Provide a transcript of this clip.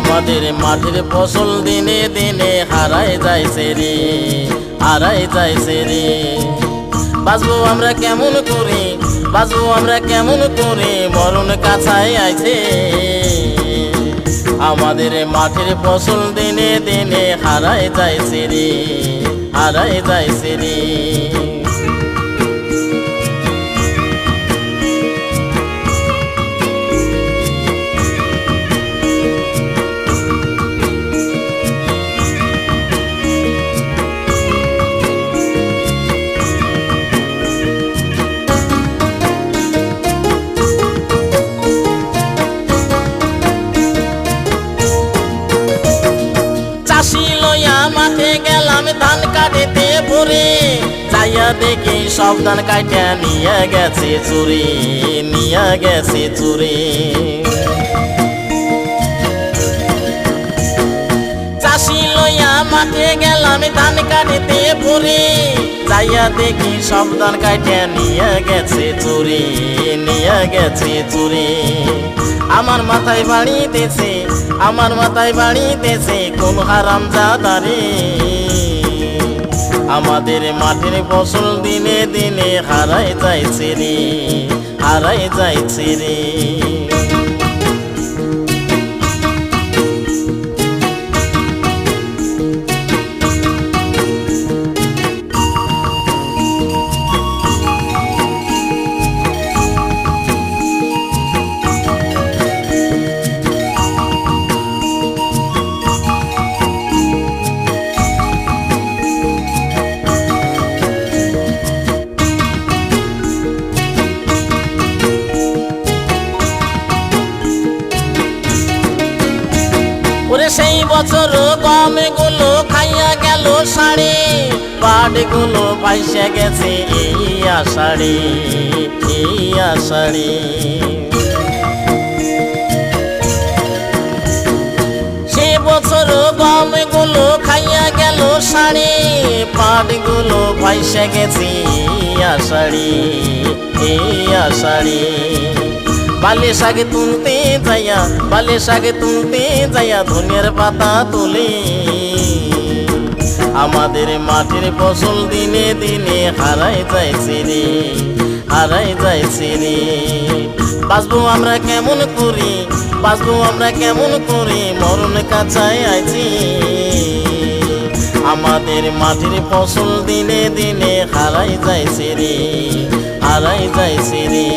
আমাদের মাটির ফসল দিনে দিনে হারায় যাইছে রে, হারায় যাইছে রে। বাঁচবো আমরা কেমন করে, বাঁচবো আমরা কেমন করে, মরণ কাছায় আইছে। আমাদের মাটির ফসল দিনে দিনে হারায় যাইছে রে, হারায় যাইছে রে। মাঠে গেলাম ধান কাটিতে ভরে, যাইয়া দেখি সব ধান কাটিয়া নিয়ে গেছে চুরি, নিয়ে গেছে চুরি। চাষি লইয়া মাঠে গেলাম ধান কাটিতে ভরে, যাইয়া দেখি সব ধান কাটিয়া নিয়ে গেছে চুরি, নিয়ে গেছে চুরি। আমার মাথায় বাড়িতেছে, আমার মাথায় বাড়িতেছে কোন হারামজাদা রে। আমাদের মাটির ফসল দিনে দিনে হারায় যাইছে রে, হারায় যাইছে রে। সেই বছর গমগুলো খাইয়া গেল সাড়ে, পাটগুলো পাইসা গেছে এই আষাঢ়ে, এই আষাঢ়ে। সে বছর গমগুলো খাইয়া গেল সাড়ে, পাটগুলো পাইসা গেছে এই আষাঢ়ে, এই আষাঢ়ে। বালে শাকে তুলতে যাইয়া, বালে শাকে তুলতে যাইয়া ধনিয়ার পাতা তুলে। আমাদের মাটির ফসল দিনে দিনে হারায় যাইছে রে, হারায় যাইছে রে। বাঁচবো আমরা কেমন করে, বাঁচবো আমরা কেমন করে, মরণ কাছায় আইছি। আমাদের মাটির ফসল দিনে দিনে হারায় যাইছে রে, হারায় যাইছে রে।